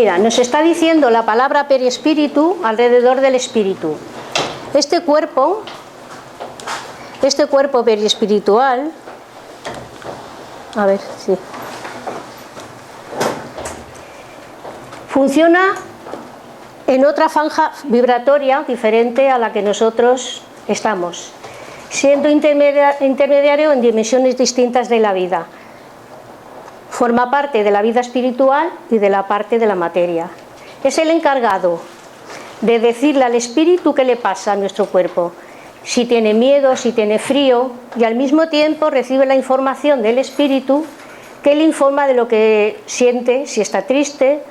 Mira, nos está diciendo la palabra periespíritu alrededor del espíritu. Este cuerpo periespiritual, a ver, sí, funciona en otra franja vibratoria diferente a la que nosotros estamos, siendo intermediario en dimensiones distintas de la vida. Forma parte de la vida espiritual y de la parte de la materia. Es el encargado de decirle al espíritu qué le pasa a nuestro cuerpo, si tiene miedo, si tiene frío, y al mismo tiempo recibe la información del espíritu que le informa de lo que siente, si está triste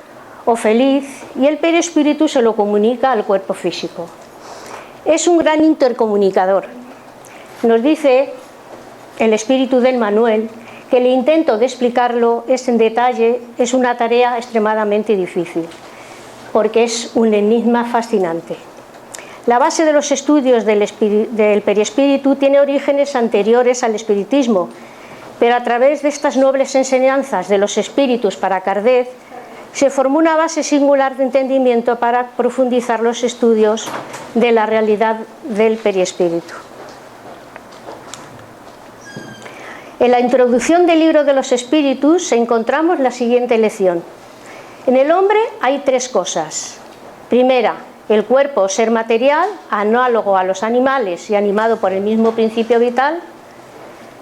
o feliz, y el perispíritu se lo comunica al cuerpo físico. Es un gran intercomunicador. Nos dice el espíritu del Manuel que el intento de explicarlo en detalle es una tarea extremadamente difícil, porque es un enigma fascinante. La base de los estudios del perispíritu tiene orígenes anteriores al espiritismo, pero a través de estas nobles enseñanzas de los espíritus para Kardec, se formó una base singular de entendimiento para profundizar los estudios de la realidad del perispíritu. En la introducción del libro de los espíritus encontramos la siguiente lección. En el hombre hay tres cosas. Primera, el cuerpo, ser material, análogo a los animales y animado por el mismo principio vital.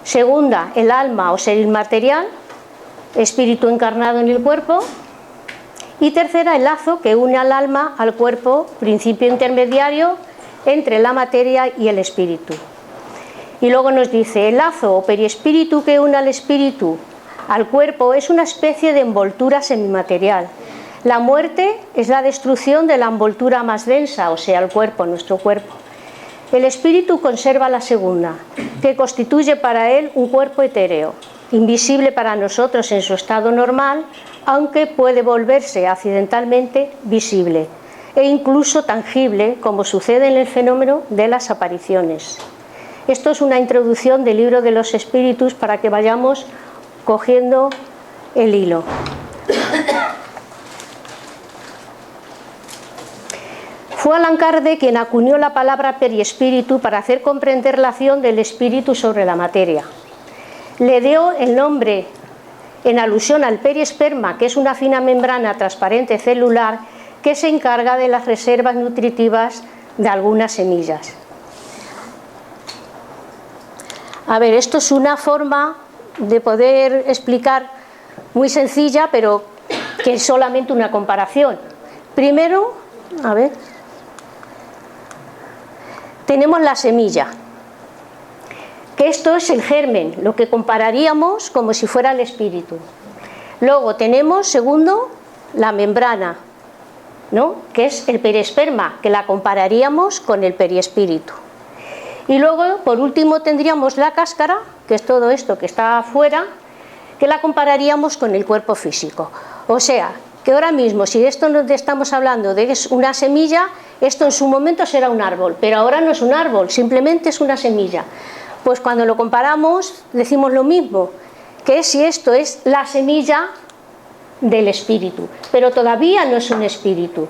Segunda, el alma o ser inmaterial, espíritu encarnado en el cuerpo. Y tercera, el lazo que une al alma al cuerpo, principio intermediario entre la materia y el espíritu. Y luego nos dice, el lazo o periespíritu que une al espíritu al cuerpo es una especie de envoltura semimaterial. La muerte es la destrucción de la envoltura más densa, o sea, el cuerpo, nuestro cuerpo. El espíritu conserva la segunda, que constituye para él un cuerpo etéreo, invisible para nosotros en su estado normal, aunque puede volverse accidentalmente visible e incluso tangible, como sucede en el fenómeno de las apariciones. Esto es una introducción del libro de los espíritus para que vayamos cogiendo el hilo. Fue Allan Kardec quien acuñó la palabra periespíritu para hacer comprender la acción del espíritu sobre la materia. Le dio el nombre en alusión al periesperma, que es una fina membrana transparente celular que se encarga de las reservas nutritivas de algunas semillas. A ver, esto es una forma de poder explicar muy sencilla, pero que es solamente una comparación. Primero, a ver, tenemos la semilla, que esto es el germen, lo que compararíamos como si fuera el espíritu. Luego tenemos, segundo, la membrana, ¿no?, que es el periesperma, que la compararíamos con el periespíritu. Y luego, por último, tendríamos la cáscara, que es todo esto que está afuera, que la compararíamos con el cuerpo físico. O sea, que ahora mismo, si esto nos estamos hablando de que es una semilla, esto en su momento será un árbol, pero ahora no es un árbol, simplemente es una semilla. Pues cuando lo comparamos, decimos lo mismo, que si esto es la semilla del espíritu, pero todavía no es un espíritu.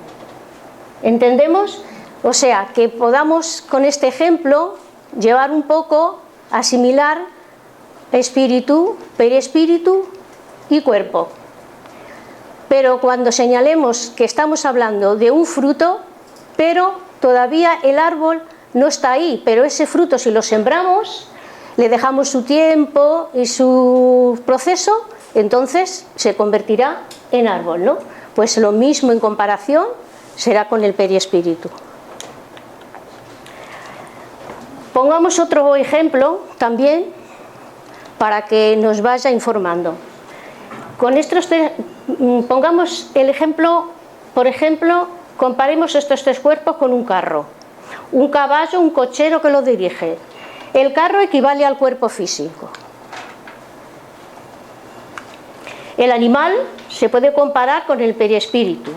¿Entendemos? O sea, que podamos con este ejemplo llevar un poco, asimilar espíritu, periespíritu y cuerpo. Pero cuando señalemos que estamos hablando de un fruto, pero todavía el árbol no está ahí, pero ese fruto, si lo sembramos, le dejamos su tiempo y su proceso, entonces se convertirá en árbol, ¿no? Pues lo mismo en comparación será con el periespíritu. Pongamos otro ejemplo también para que nos vaya informando. Con estos pongamos el ejemplo, por ejemplo, comparemos estos tres cuerpos con un carro, un caballo, un cochero que lo dirige. El carro equivale al cuerpo físico. El animal se puede comparar con el periespíritu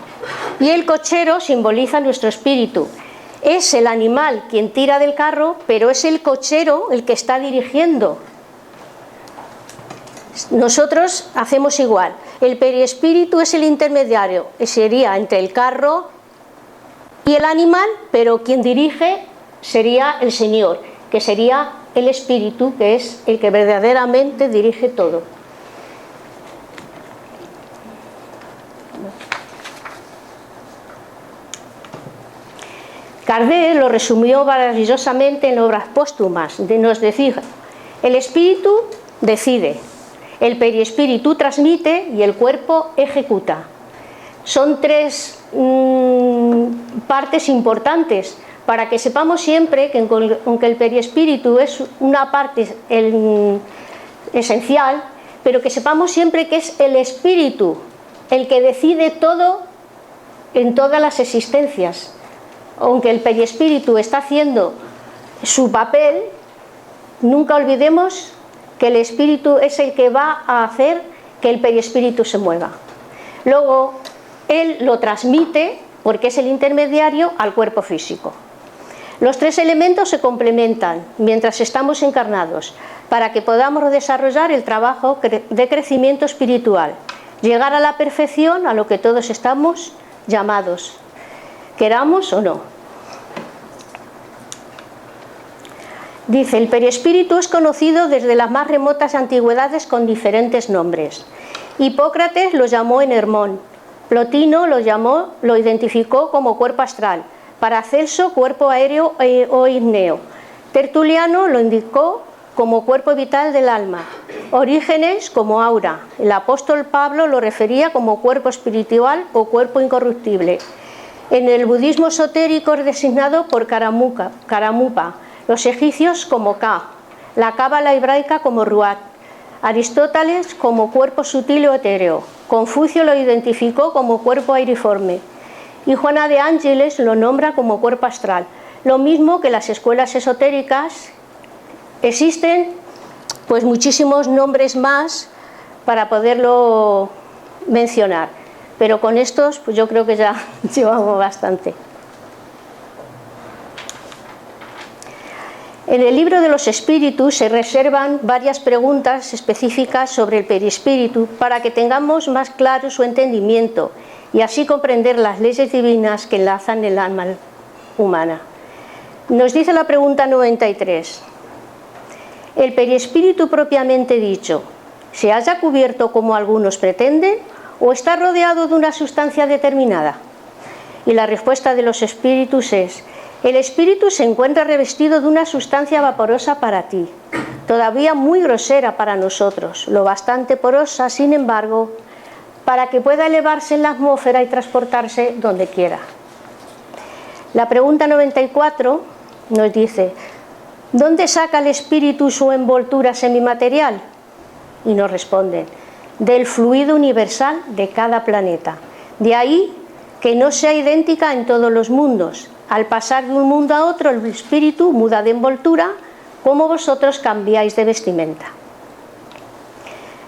y el cochero simboliza nuestro espíritu. Es el animal quien tira del carro, pero es el cochero el que está dirigiendo. Nosotros hacemos igual. El perispíritu es el intermediario, sería entre el carro y el animal, pero quien dirige sería el Señor, que sería el espíritu, que es el que verdaderamente dirige todo. Kardec lo resumió maravillosamente en obras póstumas, de nos decir, el espíritu decide, el perispíritu transmite y el cuerpo ejecuta. Son tres partes importantes para que sepamos siempre que aunque el perispíritu es una parte esencial, pero que sepamos siempre que es el espíritu el que decide todo en todas las existencias. Aunque el perispíritu está haciendo su papel, nunca olvidemos que el espíritu es el que va a hacer que el perispíritu se mueva. Luego, él lo transmite, porque es el intermediario, al cuerpo físico. Los tres elementos se complementan mientras estamos encarnados, para que podamos desarrollar el trabajo de crecimiento espiritual, llegar a la perfección a lo que todos estamos llamados, queramos o no. Dice, el perispíritu es conocido desde las más remotas antigüedades con diferentes nombres. Hipócrates lo llamó Enermón, Plotino lo identificó como cuerpo astral, Paracelso cuerpo aéreo o ígneo, Tertuliano lo indicó como cuerpo vital del alma, Orígenes como aura, el apóstol Pablo lo refería como cuerpo espiritual o cuerpo incorruptible. En el budismo esotérico es designado por Karamupa, los egipcios como Ka, la cábala hebraica como Ruat, Aristóteles como cuerpo sutil o etéreo, Confucio lo identificó como cuerpo aeriforme y Juana de Ángeles lo nombra como cuerpo astral. Lo mismo que las escuelas esotéricas, existen pues muchísimos nombres más para poderlo mencionar, pero con estos pues yo creo que ya llevamos bastante. En el libro de los espíritus se reservan varias preguntas específicas sobre el perispíritu para que tengamos más claro su entendimiento y así comprender las leyes divinas que enlazan el alma humana. Nos dice la pregunta 93. ¿El perispíritu propiamente dicho se halla cubierto como algunos pretenden o está rodeado de una sustancia determinada? Y la respuesta de los espíritus es: el espíritu se encuentra revestido de una sustancia vaporosa para ti, todavía muy grosera para nosotros, lo bastante porosa, sin embargo, para que pueda elevarse en la atmósfera y transportarse donde quiera. La pregunta 94 nos dice: ¿dónde saca el espíritu su envoltura semimaterial? Y nos responden: del fluido universal de cada planeta. De ahí que no sea idéntica en todos los mundos. Al pasar de un mundo a otro, el espíritu muda de envoltura, como vosotros cambiáis de vestimenta.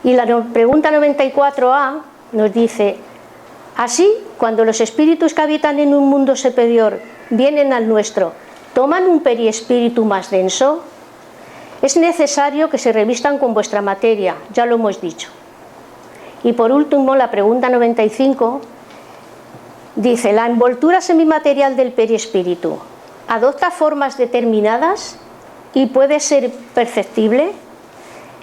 Y la pregunta 94a nos dice: así, cuando los espíritus que habitan en un mundo superior vienen al nuestro, ¿toman un perispíritu más denso? Es necesario que se revistan con vuestra materia, ya lo hemos dicho. Y por último, la pregunta 95 dice: ¿la envoltura semimaterial del perispíritu adopta formas determinadas y puede ser perceptible?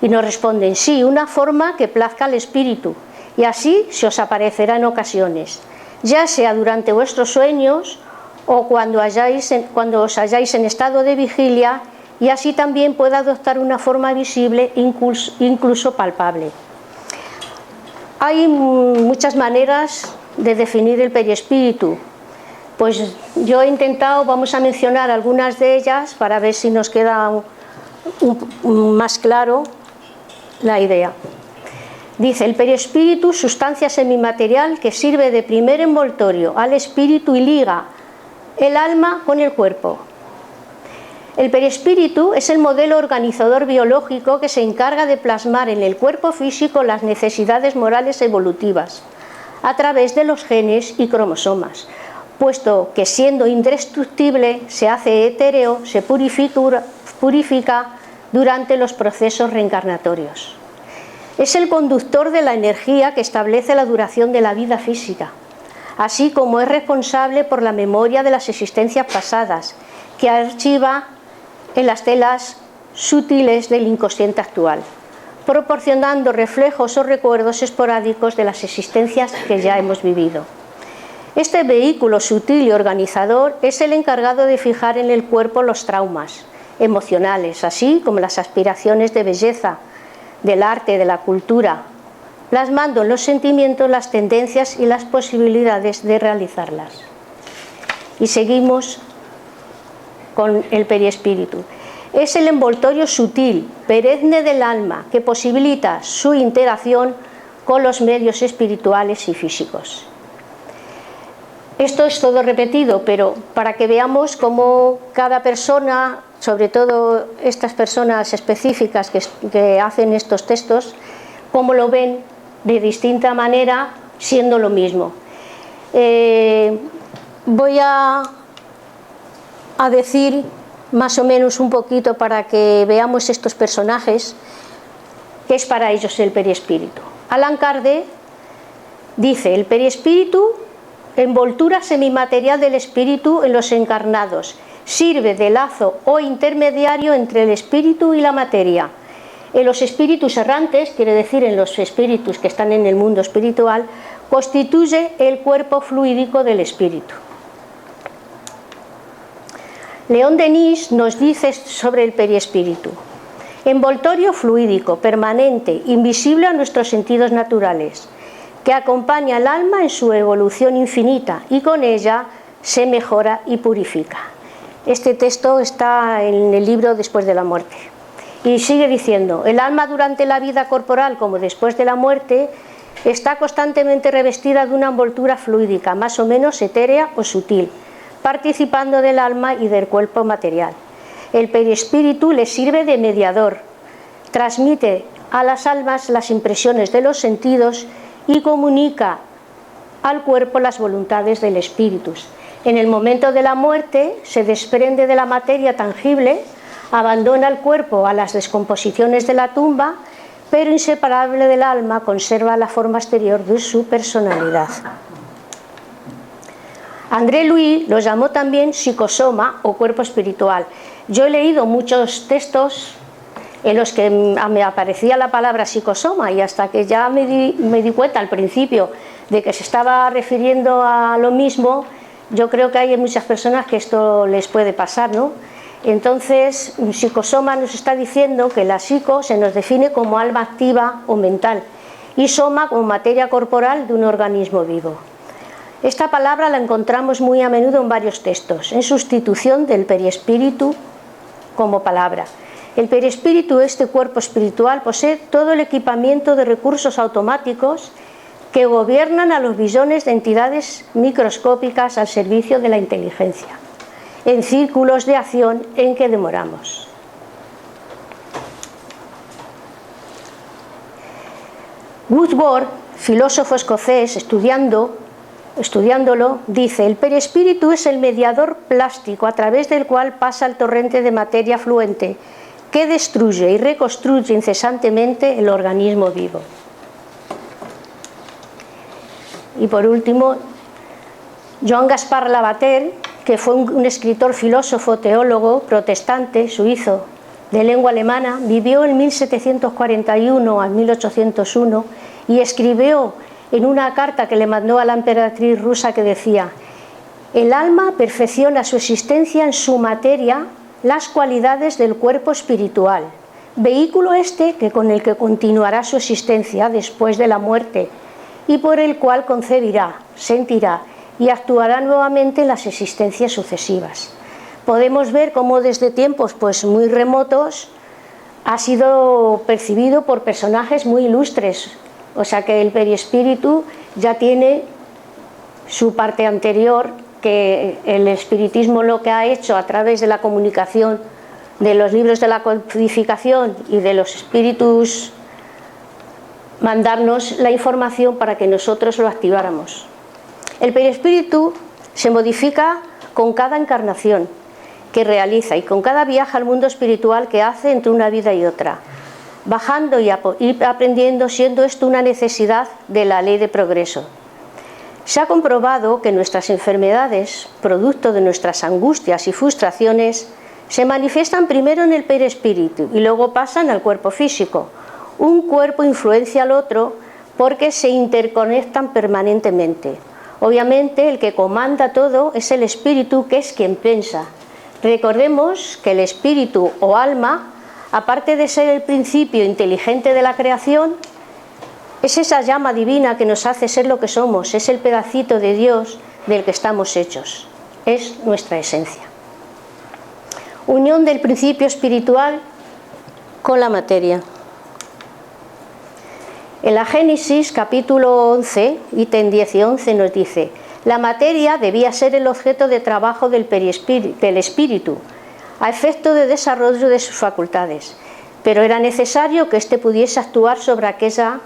Y nos responden: sí, una forma que plazca al espíritu, y así se os aparecerá en ocasiones, ya sea durante vuestros sueños o cuando os halláis en estado de vigilia, y así también puede adoptar una forma visible, incluso palpable. Hay muchas maneras de definir el perispíritu. Pues yo he intentado, vamos a mencionar algunas de ellas para ver si nos queda más claro la idea. Dice: el perispíritu, sustancia semimaterial que sirve de primer envoltorio al espíritu y liga el alma con el cuerpo. El perispíritu es el modelo organizador biológico que se encarga de plasmar en el cuerpo físico las necesidades morales evolutivas a través de los genes y cromosomas, puesto que siendo indestructible se hace etéreo, se purifica durante los procesos reencarnatorios. Es el conductor de la energía que establece la duración de la vida física, así como es responsable por la memoria de las existencias pasadas, que archiva en las telas sutiles del inconsciente actual, proporcionando reflejos o recuerdos esporádicos de las existencias que ya hemos vivido. Este vehículo sutil y organizador es el encargado de fijar en el cuerpo los traumas emocionales, así como las aspiraciones de belleza, del arte, de la cultura, plasmando en los sentimientos las tendencias y las posibilidades de realizarlas. Y seguimos con el perispíritu. Es el envoltorio sutil, perenne del alma, que posibilita su interacción con los medios espirituales y físicos. Esto es todo repetido, pero para que veamos cómo cada persona, sobre todo estas personas específicas que hacen estos textos, cómo lo ven de distinta manera, siendo lo mismo. Voy a decir más o menos un poquito para que veamos estos personajes, qué es para ellos el perispíritu. Allan Kardec dice: el perispíritu, envoltura semimaterial del espíritu en los encarnados, sirve de lazo o intermediario entre el espíritu y la materia. En los espíritus errantes, quiere decir en los espíritus que están en el mundo espiritual, constituye el cuerpo fluídico del espíritu. León Denis nos dice sobre el perispíritu: envoltorio fluídico, permanente, invisible a nuestros sentidos naturales, que acompaña al alma en su evolución infinita y con ella se mejora y purifica. Este texto está en el libro Después de la muerte. Y sigue diciendo: el alma durante la vida corporal como después de la muerte está constantemente revestida de una envoltura fluídica, más o menos etérea o sutil, participando del alma y del cuerpo material. El perispíritu le sirve de mediador, transmite a las almas las impresiones de los sentidos y comunica al cuerpo las voluntades del espíritu. En el momento de la muerte se desprende de la materia tangible, abandona el cuerpo a las descomposiciones de la tumba, pero inseparable del alma conserva la forma exterior de su personalidad. André Louis lo llamó también psicosoma o cuerpo espiritual. Yo he leído muchos textos en los que me aparecía la palabra psicosoma, y hasta que ya me di cuenta al principio de que se estaba refiriendo a lo mismo, yo creo que hay muchas personas que esto les puede pasar, ¿no? Entonces, psicosoma nos está diciendo que la psico se nos define como alma activa o mental, y soma como materia corporal de un organismo vivo. Esta palabra la encontramos muy a menudo en varios textos, en sustitución del perispíritu como palabra. El perispíritu, este cuerpo espiritual, posee todo el equipamiento de recursos automáticos que gobiernan a los billones de entidades microscópicas al servicio de la inteligencia, en círculos de acción en que demoramos. Wordsworth, filósofo escocés, estudiándolo, dice: el perispíritu es el mediador plástico a través del cual pasa el torrente de materia fluente que destruye y reconstruye incesantemente el organismo vivo. Y por último, Johann Gaspar Lavater, que fue un escritor, filósofo, teólogo, protestante, suizo, de lengua alemana, vivió en 1741 a 1801 y escribió en una carta que le mandó a la emperatriz rusa que decía: el alma perfecciona su existencia en su materia las cualidades del cuerpo espiritual, vehículo este que con el que continuará su existencia después de la muerte y por el cual concebirá, sentirá y actuará nuevamente en las existencias sucesivas. Podemos ver cómo desde tiempos muy remotos ha sido percibido por personajes muy ilustres, o sea que el perispíritu ya tiene su parte anterior, que el espiritismo lo que ha hecho a través de la comunicación de los libros de la codificación y de los espíritus, mandarnos la información para que nosotros lo activáramos. El perispíritu se modifica con cada encarnación que realiza y con cada viaje al mundo espiritual que hace entre una vida y otra. bajando y aprendiendo, siendo esto una necesidad de la ley de progreso. Se ha comprobado que nuestras enfermedades, producto de nuestras angustias y frustraciones, se manifiestan primero en el perispíritu y luego pasan al cuerpo físico. Un cuerpo influencia al otro porque se interconectan permanentemente. Obviamente el que comanda todo es el espíritu, que es quien piensa. Recordemos que el espíritu o alma, aparte de ser el principio inteligente de la creación, es esa llama divina que nos hace ser lo que somos, es el pedacito de Dios del que estamos hechos, es nuestra esencia. Unión del principio espiritual con la materia. En la Génesis capítulo 11, ítem 10 y 11 nos dice: la materia debía ser el objeto de trabajo del espíritu, a efecto de desarrollo de sus facultades, pero era necesario que éste pudiese actuar sobre aquella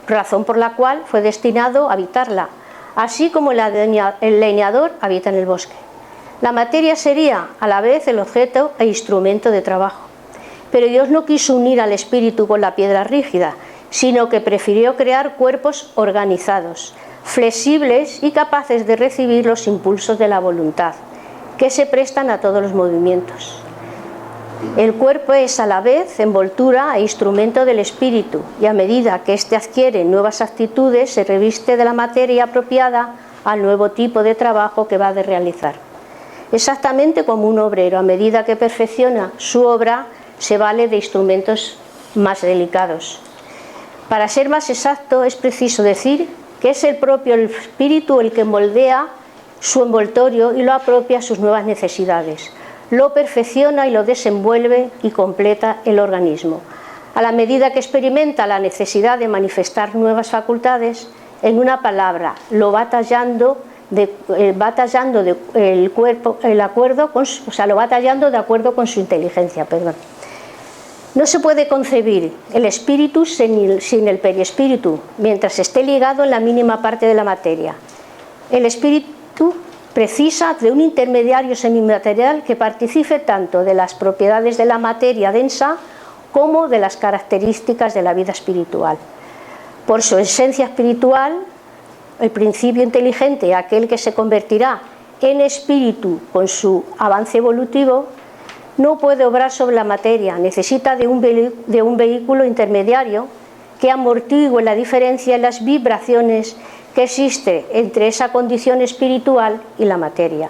razón por la cual fue destinado a habitarla, así como el leñador habita en el bosque. La materia sería a la vez el objeto e instrumento de trabajo. Pero Dios no quiso unir al espíritu con la piedra rígida, sino que prefirió crear cuerpos organizados, flexibles y capaces de recibir los impulsos de la voluntad, que se prestan a todos los movimientos. El cuerpo es a la vez envoltura e instrumento del espíritu, y a medida que éste adquiere nuevas actitudes, se reviste de la materia apropiada al nuevo tipo de trabajo que va a realizar. Exactamente como un obrero, a medida que perfecciona su obra, se vale de instrumentos más delicados. Para ser más exacto, es preciso decir que es el propio espíritu el que moldea su envoltorio y lo apropia a sus nuevas necesidades. Lo perfecciona y lo desenvuelve y completa el organismo. A la medida que experimenta la necesidad de manifestar nuevas facultades, en una palabra, lo va tallando el cuerpo, lo va tallando de acuerdo con su inteligencia. No se puede concebir el espíritu sin el perispíritu, mientras esté ligado en la mínima parte de la materia. El espíritu precisa de un intermediario semimaterial que participe tanto de las propiedades de la materia densa como de las características de la vida espiritual. Por su esencia espiritual, el principio inteligente, aquel que se convertirá en espíritu con su avance evolutivo, no puede obrar sobre la materia, necesita de un vehículo intermediario que amortigue la diferencia en las vibraciones que existe entre esa condición espiritual y la materia,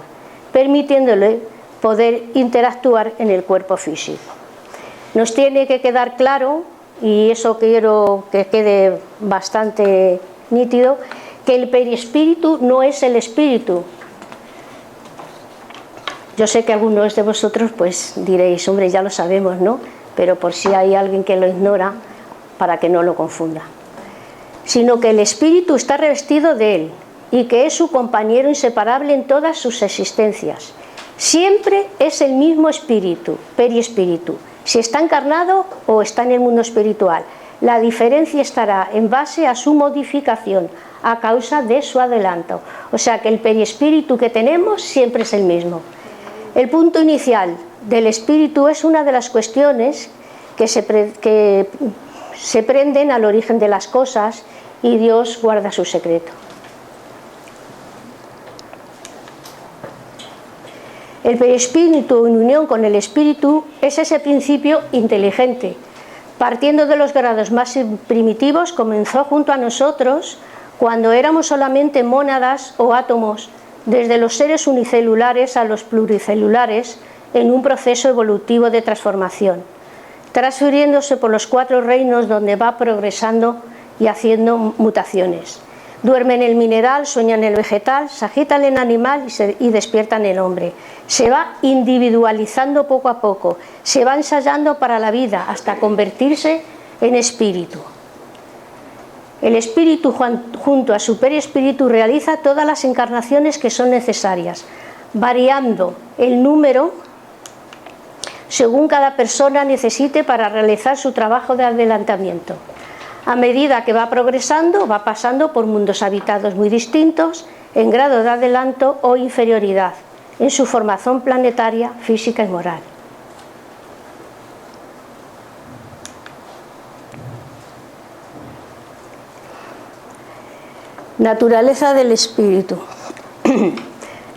permitiéndole poder interactuar en el cuerpo físico. Nos tiene que quedar claro, y eso quiero que quede bastante nítido, que el perispíritu no es el espíritu. Yo sé que algunos de vosotros pues diréis, hombre, ya lo sabemos, ¿no? Pero por si hay alguien que lo ignora, para que no lo confunda. Sino que el espíritu está revestido de él y que es su compañero inseparable en todas sus existencias. Siempre es el mismo espíritu, perispíritu, si está encarnado o está en el mundo espiritual. La diferencia estará en base a su modificación, a causa de su adelanto. O sea que el perispíritu que tenemos siempre es el mismo. El punto inicial del espíritu es una de las cuestiones que se prenden al origen de las cosas y Dios guarda su secreto. El perispíritu en unión con el espíritu es ese principio inteligente. Partiendo de los grados más primitivos, comenzó junto a nosotros cuando éramos solamente mónadas o átomos, desde los seres unicelulares a los pluricelulares, en un proceso evolutivo de transformación, transfiriéndose por los 4 reinos donde va progresando y haciendo mutaciones. Duerme en el mineral, sueña en el vegetal, se agita en el animal y despierta en el hombre. Se va individualizando poco a poco, se va ensayando para la vida hasta convertirse en espíritu. El espíritu junto a su perispíritu realiza todas las encarnaciones que son necesarias, variando el número según cada persona necesite para realizar su trabajo de adelantamiento. A medida que va progresando, va pasando por mundos habitados muy distintos, en grado de adelanto o inferioridad, en su formación planetaria, física y moral. Naturaleza del espíritu.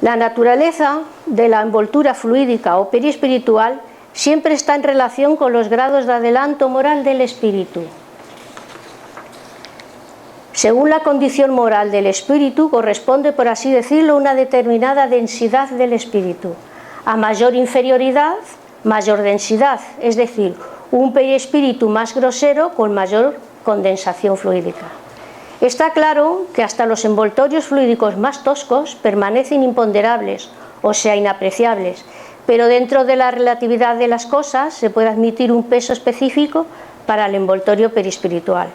La naturaleza de la envoltura fluídica o periespiritual siempre está en relación con los grados de adelanto moral del espíritu. Según la condición moral del espíritu, corresponde, por así decirlo, una determinada densidad del espíritu. A mayor inferioridad, mayor densidad, es decir, un periespíritu más grosero con mayor condensación fluídica. Está claro que hasta los envoltorios fluídicos más toscos permanecen imponderables, o sea, inapreciables, pero dentro de la relatividad de las cosas se puede admitir un peso específico para el envoltorio perispiritual.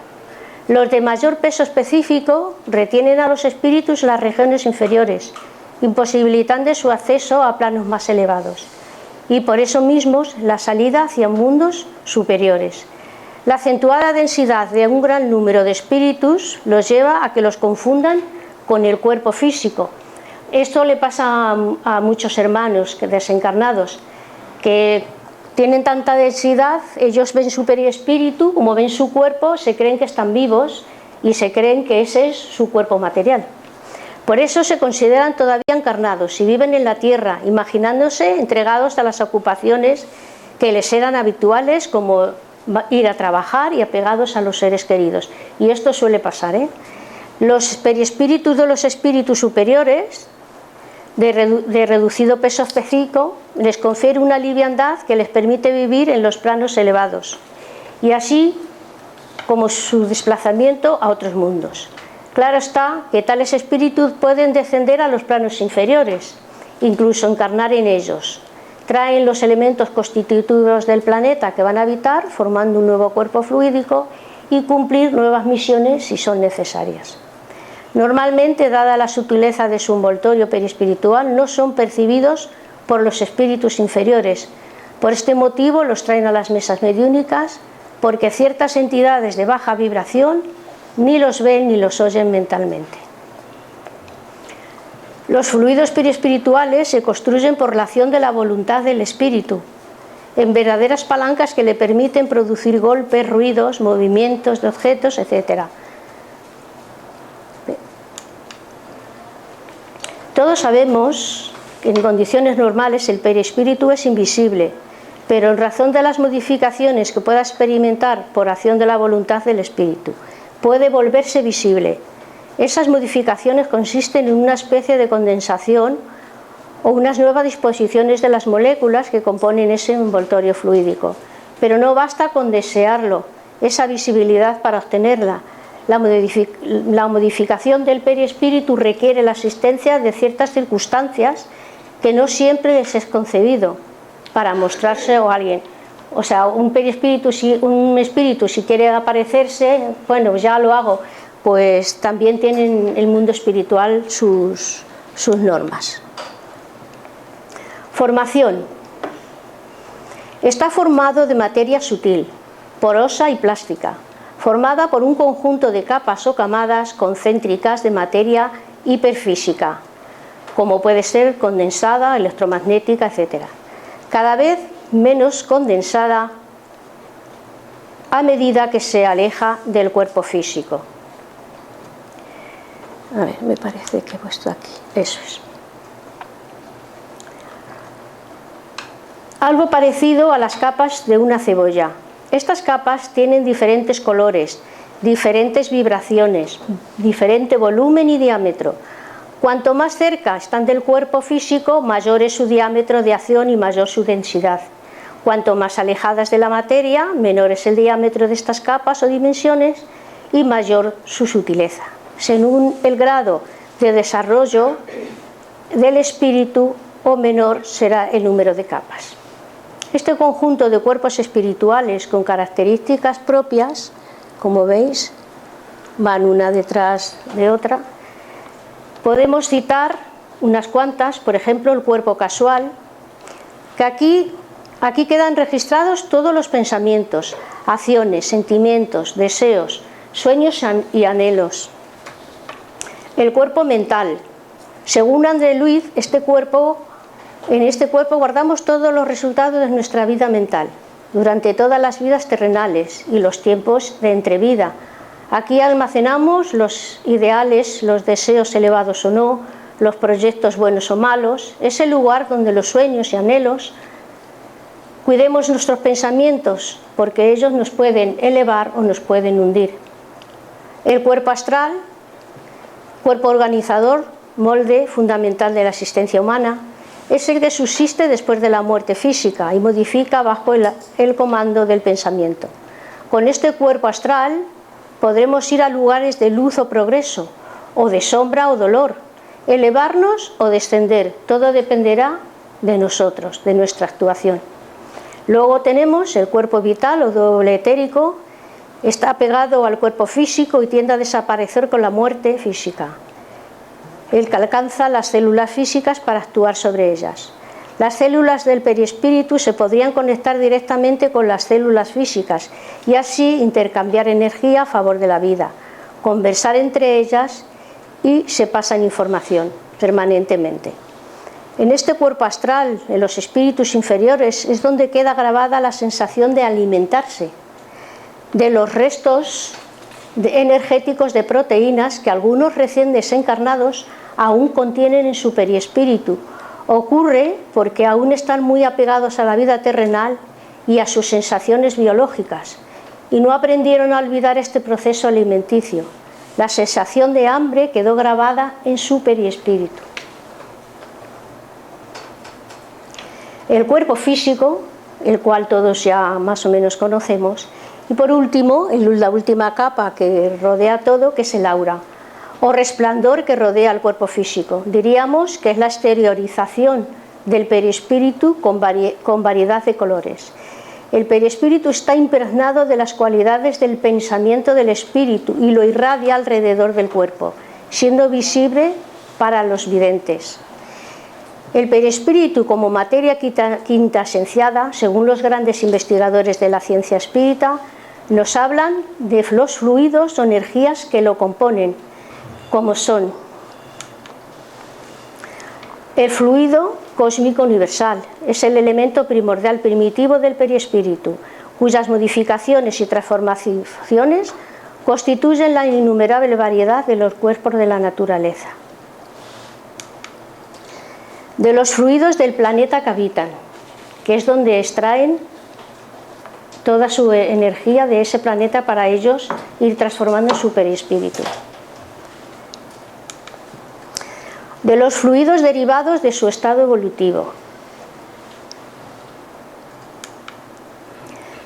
Los de mayor peso específico retienen a los espíritus las regiones inferiores, imposibilitando su acceso a planos más elevados, y por eso mismos la salida hacia mundos superiores. La acentuada densidad de un gran número de espíritus los lleva a que los confundan con el cuerpo físico. Esto le pasa a muchos hermanos desencarnados, que tienen tanta densidad, ellos ven su periespíritu, como ven su cuerpo, se creen que están vivos y se creen que ese es su cuerpo material. Por eso se consideran todavía encarnados y viven en la tierra, imaginándose entregados a las ocupaciones que les eran habituales, como ir a trabajar y apegados a los seres queridos. Y esto suele pasar, ¿eh? Los periespíritus de los espíritus superiores, de reducido peso específico, les confiere una liviandad que les permite vivir en los planos elevados, y así como su desplazamiento a otros mundos. Claro está que tales espíritus pueden descender a los planos inferiores, incluso encarnar en ellos. Traen los elementos constitutivos del planeta que van a habitar, formando un nuevo cuerpo fluídico, y cumplir nuevas misiones si son necesarias. Normalmente, dada la sutileza de su envoltorio periespiritual, no son percibidos por los espíritus inferiores. Por este motivo los traen a las mesas mediúnicas, porque ciertas entidades de baja vibración ni los ven ni los oyen mentalmente. Los fluidos periespirituales se construyen por la acción de la voluntad del espíritu, en verdaderas palancas que le permiten producir golpes, ruidos, movimientos de objetos, etc. Todos sabemos que en condiciones normales el periespíritu es invisible, pero en razón de las modificaciones que pueda experimentar por acción de la voluntad del espíritu, puede volverse visible. Esas modificaciones consisten en una especie de condensación o unas nuevas disposiciones de las moléculas que componen ese envoltorio fluídico. Pero no basta con desearlo, esa visibilidad para obtenerla. La modificación del periespíritu requiere la existencia de ciertas circunstancias que no siempre les es concebido para mostrarse a alguien. O sea, un espíritu si quiere aparecerse, bueno, ya lo hago. Pues también tienen el mundo espiritual sus normas. Formación. Está formado de materia sutil, porosa y plástica, formada por un conjunto de capas o camadas concéntricas de materia hiperfísica, como puede ser condensada, electromagnética, etc. Cada vez menos condensada a medida que se aleja del cuerpo físico. A ver, me parece que he puesto aquí. Eso es. Algo parecido a las capas de una cebolla. Estas capas tienen diferentes colores, diferentes vibraciones, diferente volumen y diámetro. Cuanto más cerca están del cuerpo físico, mayor es su diámetro de acción y mayor su densidad. Cuanto más alejadas de la materia, menor es el diámetro de estas capas o dimensiones y mayor su sutileza. Según el grado de desarrollo del espíritu, o menor será el número de capas. Este conjunto de cuerpos espirituales con características propias, como veis, van una detrás de otra. Podemos citar unas cuantas, por ejemplo, el cuerpo casual, que aquí quedan registrados todos los pensamientos, acciones, sentimientos, deseos, sueños y anhelos. El cuerpo mental. Según André Luiz, en este cuerpo guardamos todos los resultados de nuestra vida mental, durante todas las vidas terrenales y los tiempos de entrevida, Aquí almacenamos los ideales, los deseos elevados o no, los proyectos buenos o malos. Es el lugar donde los sueños y anhelos. Cuidemos nuestros pensamientos, porque ellos nos pueden elevar o nos pueden hundir. El cuerpo astral, cuerpo organizador, molde fundamental de la existencia humana, es el que subsiste después de la muerte física y modifica bajo el comando del pensamiento. Con este cuerpo astral podremos ir a lugares de luz o progreso, o de sombra o dolor, elevarnos o descender. Todo dependerá de nosotros, de nuestra actuación. Luego tenemos el cuerpo vital o doble etérico. Está pegado al cuerpo físico y tiende a desaparecer con la muerte física. El que alcanza las células físicas para actuar sobre ellas. Las células del perispíritu se podrían conectar directamente con las células físicas y así intercambiar energía a favor de la vida, conversar entre ellas y se pasan información permanentemente. En este cuerpo astral, en los espíritus inferiores, es donde queda grabada la sensación de alimentarse de los restos energéticos de proteínas que algunos recién desencarnados aún contienen en su perispíritu. Ocurre porque aún están muy apegados a la vida terrenal y a sus sensaciones biológicas y no aprendieron a olvidar este proceso alimenticio. La sensación de hambre quedó grabada en su perispíritu. El cuerpo físico, el cual todos ya más o menos conocemos, y por último, la última capa que rodea todo, que es el aura, o resplandor que rodea el cuerpo físico. Diríamos que es la exteriorización del perispíritu con variedad de colores. El perispíritu está impregnado de las cualidades del pensamiento del espíritu y lo irradia alrededor del cuerpo, siendo visible para los videntes. El perispíritu, como materia quintaesenciada, según los grandes investigadores de la ciencia espírita, nos hablan de los fluidos o energías que lo componen, como son el fluido cósmico universal, es el elemento primordial primitivo del perispíritu, cuyas modificaciones y transformaciones constituyen la innumerable variedad de los cuerpos de la naturaleza. De los fluidos del planeta que habitan, que es donde extraen toda su energía de ese planeta para ellos ir transformando en su perispíritu. De los fluidos derivados de su estado evolutivo.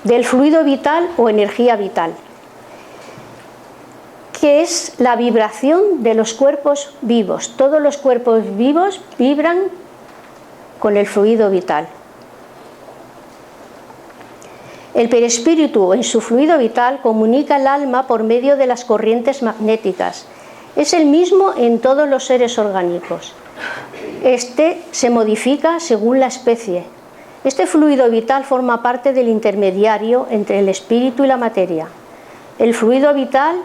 Del fluido vital o energía vital, que es la vibración de los cuerpos vivos. Todos los cuerpos vivos vibran con el fluido vital. El perispíritu, en su fluido vital, comunica el alma por medio de las corrientes magnéticas. Es el mismo en todos los seres orgánicos. Este se modifica según la especie. Este fluido vital forma parte del intermediario entre el espíritu y la materia. El fluido vital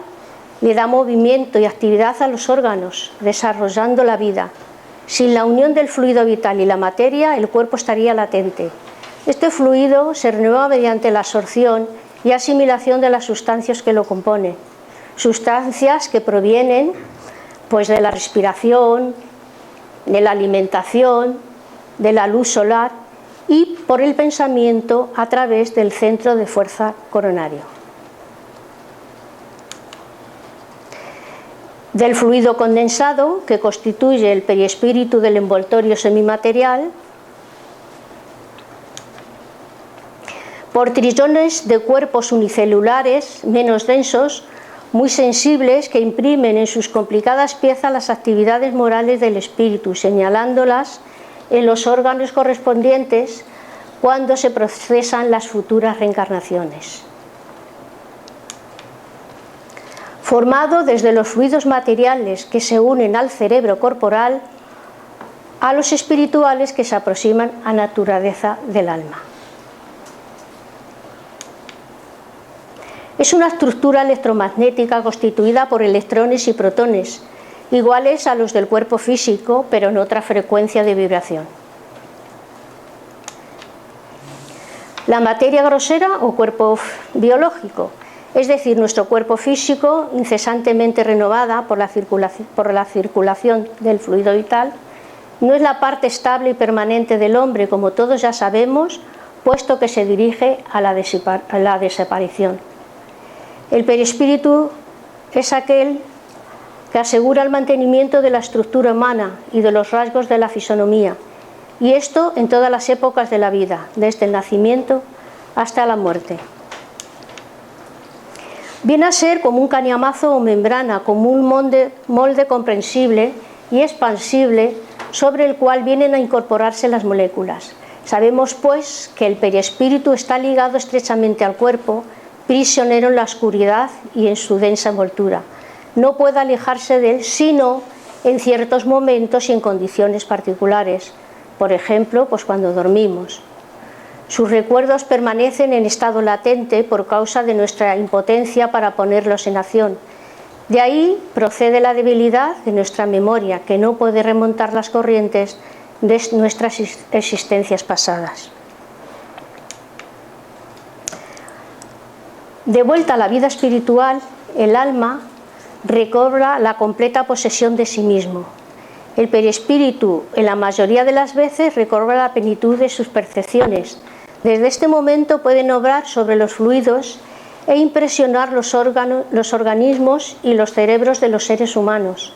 le da movimiento y actividad a los órganos, desarrollando la vida. Sin la unión del fluido vital y la materia, el cuerpo estaría latente. Este fluido se renueva mediante la absorción y asimilación de las sustancias que lo componen. Sustancias que provienen pues, de la respiración, de la alimentación, de la luz solar y por el pensamiento a través del centro de fuerza coronario. Del fluido condensado, que constituye el perispíritu del envoltorio semimaterial, por trillones de cuerpos unicelulares menos densos, muy sensibles, que imprimen en sus complicadas piezas las actividades morales del espíritu, señalándolas en los órganos correspondientes cuando se procesan las futuras reencarnaciones. Formado desde los fluidos materiales que se unen al cerebro corporal, a los espirituales que se aproximan a la naturaleza del alma. Es una estructura electromagnética constituida por electrones y protones, iguales a los del cuerpo físico, pero en otra frecuencia de vibración. La materia grosera o cuerpo biológico es decir, nuestro cuerpo físico incesantemente renovada por la circulación del fluido vital, no es la parte estable y permanente del hombre, como todos ya sabemos, puesto que se dirige a la desaparición. El perispíritu es aquel que asegura el mantenimiento de la estructura humana y de los rasgos de la fisonomía, y esto en todas las épocas de la vida, desde el nacimiento hasta la muerte. Viene a ser como un cañamazo o membrana, como un molde comprensible y expansible sobre el cual vienen a incorporarse las moléculas. Sabemos, pues, que el perispíritu está ligado estrechamente al cuerpo, prisionero en la oscuridad y en su densa envoltura. No puede alejarse de él, sino en ciertos momentos y en condiciones particulares. Por ejemplo, pues cuando dormimos. Sus recuerdos permanecen en estado latente por causa de nuestra impotencia para ponerlos en acción. De ahí procede la debilidad de nuestra memoria, que no puede remontar las corrientes de nuestras existencias pasadas. De vuelta a la vida espiritual, el alma recobra la completa posesión de sí mismo. El perispíritu, en la mayoría de las veces, recobra la plenitud de sus percepciones. Desde este momento pueden obrar sobre los fluidos e impresionar los organismos y los cerebros de los seres humanos.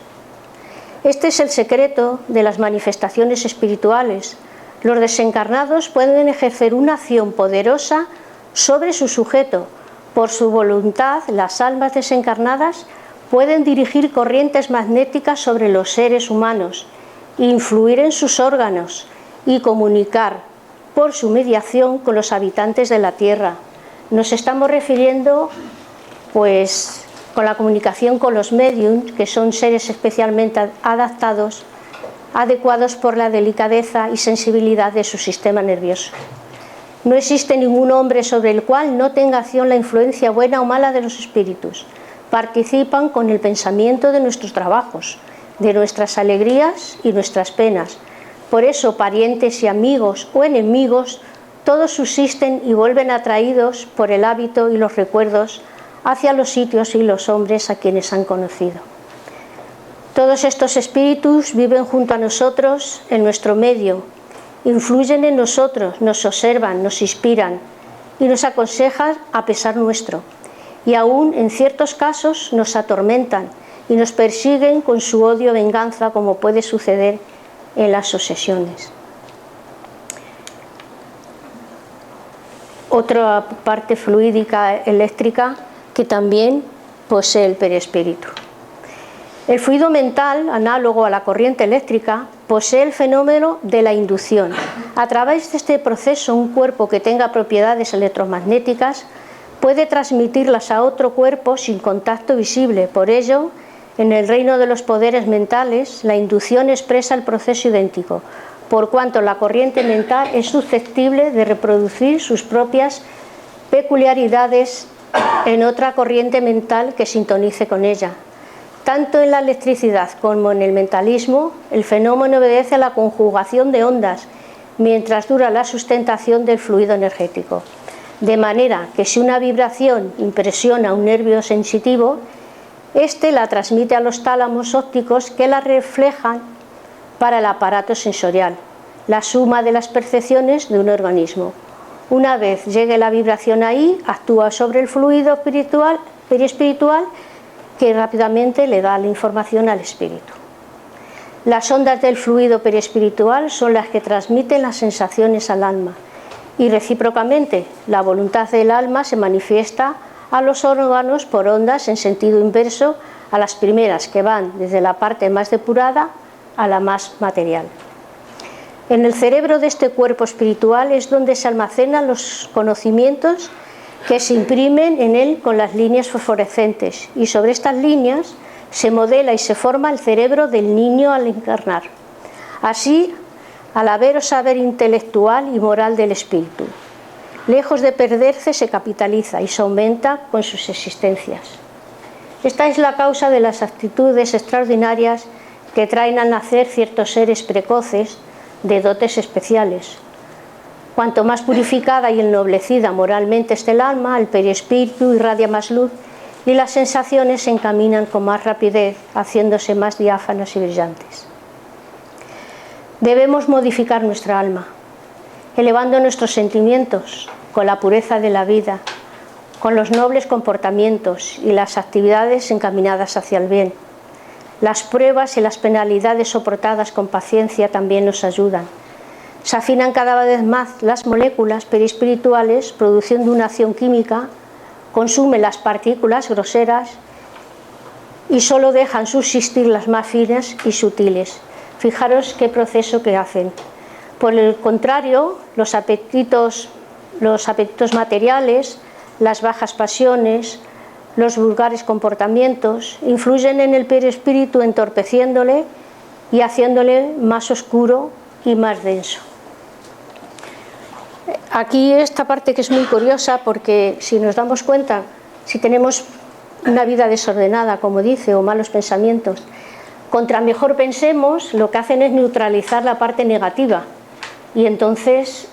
Este es el secreto de las manifestaciones espirituales. Los desencarnados pueden ejercer una acción poderosa sobre su sujeto. Por su voluntad, las almas desencarnadas pueden dirigir corrientes magnéticas sobre los seres humanos, influir en sus órganos y comunicar por su mediación con los habitantes de la Tierra. Nos estamos refiriendo, pues, con la comunicación con los médiums, que son seres especialmente adecuados por la delicadeza y sensibilidad de su sistema nervioso. No existe ningún hombre sobre el cual no tenga acción la influencia buena o mala de los espíritus. Participan con el pensamiento de nuestros trabajos, de nuestras alegrías y nuestras penas. Por eso, parientes y amigos o enemigos, todos subsisten y vuelven atraídos por el hábito y los recuerdos hacia los sitios y los hombres a quienes han conocido. Todos estos espíritus viven junto a nosotros en nuestro medio, influyen en nosotros, nos observan, nos inspiran y nos aconsejan a pesar nuestro. Y aún en ciertos casos nos atormentan y nos persiguen con su odio o venganza, como puede suceder en las obsesiones. Otra parte fluídica eléctrica que también posee el perispíritu. El fluido mental, análogo a la corriente eléctrica, posee el fenómeno de la inducción. A través de este proceso, un cuerpo que tenga propiedades electromagnéticas puede transmitirlas a otro cuerpo sin contacto visible. Por ello, en el reino de los poderes mentales, la inducción expresa el proceso idéntico, por cuanto la corriente mental es susceptible de reproducir sus propias peculiaridades en otra corriente mental que sintonice con ella. Tanto en la electricidad como en el mentalismo, el fenómeno obedece a la conjugación de ondas mientras dura la sustentación del fluido energético. De manera que si una vibración impresiona un nervio sensitivo, este la transmite a los tálamos ópticos que la reflejan para el aparato sensorial, la suma de las percepciones de un organismo. Una vez llegue la vibración ahí, actúa sobre el fluido perispiritual que rápidamente le da la información al espíritu. Las ondas del fluido perispiritual son las que transmiten las sensaciones al alma y recíprocamente la voluntad del alma se manifiesta a los órganos por ondas en sentido inverso a las primeras, que van desde la parte más depurada a la más material. En el cerebro de este cuerpo espiritual es donde se almacenan los conocimientos que se imprimen en él con las líneas fosforescentes, y sobre estas líneas se modela y se forma el cerebro del niño al encarnar. Así, al haber o saber intelectual y moral del espíritu, lejos de perderse, se capitaliza y se aumenta con sus existencias. Esta es la causa de las actitudes extraordinarias que traen a nacer ciertos seres precoces de dotes especiales. Cuanto más purificada y ennoblecida moralmente esté el alma, el perispíritu irradia más luz y las sensaciones se encaminan con más rapidez, haciéndose más diáfanas y brillantes. Debemos modificar nuestra alma, elevando nuestros sentimientos con la pureza de la vida, con los nobles comportamientos y las actividades encaminadas hacia el bien. Las pruebas y las penalidades soportadas con paciencia también nos ayudan. Se afinan cada vez más las moléculas perispirituales, produciendo una acción química, consumen las partículas groseras y solo dejan subsistir las más finas y sutiles. Fijaros qué proceso que hacen. Por el contrario, los apetitos materiales, las bajas pasiones, los vulgares comportamientos influyen en el perispíritu, entorpeciéndole y haciéndole más oscuro y más denso. Aquí esta parte que es muy curiosa, porque si nos damos cuenta, si tenemos una vida desordenada, como dice, o malos pensamientos, contra mejor pensemos, lo que hacen es neutralizar la parte negativa, y entonces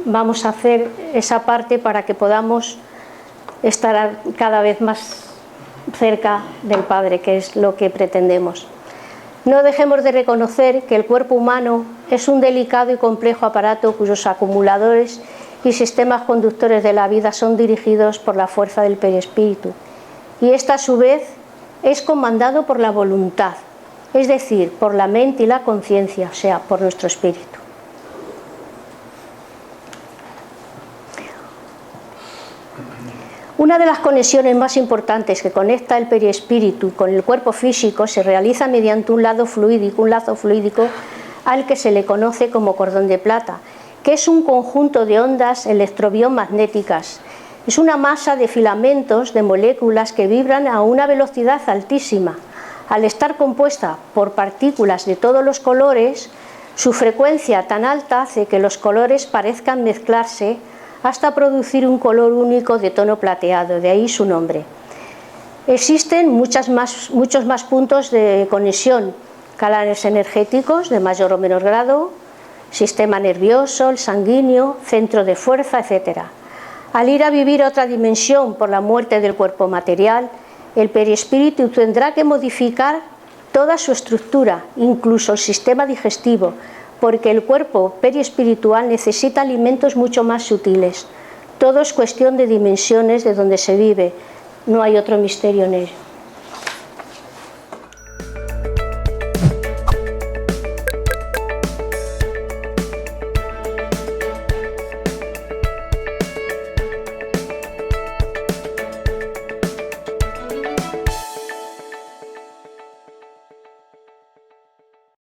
vamos a hacer esa parte para que podamos estar cada vez más cerca del Padre, que es lo que pretendemos. No dejemos de reconocer que el cuerpo humano es un delicado y complejo aparato cuyos acumuladores y sistemas conductores de la vida son dirigidos por la fuerza del perispíritu, y esta a su vez es comandado por la voluntad, es decir, por la mente y la conciencia, o sea, por nuestro espíritu. Una de las conexiones más importantes que conecta el perispíritu con el cuerpo físico se realiza mediante un lazo fluídico al que se le conoce como cordón de plata, que es un conjunto de ondas electrobiomagnéticas. Es una masa de filamentos de moléculas que vibran a una velocidad altísima. Al estar compuesta por partículas de todos los colores, su frecuencia tan alta hace que los colores parezcan mezclarse hasta producir un color único de tono plateado, de ahí su nombre. Existen muchos más puntos de conexión, canales energéticos de mayor o menor grado, sistema nervioso, el sanguíneo, centro de fuerza, etc. Al ir a vivir a otra dimensión por la muerte del cuerpo material, el perispíritu tendrá que modificar toda su estructura, incluso el sistema digestivo, porque el cuerpo periespiritual necesita alimentos mucho más sutiles. Todo es cuestión de dimensiones de donde se vive, no hay otro misterio en ello.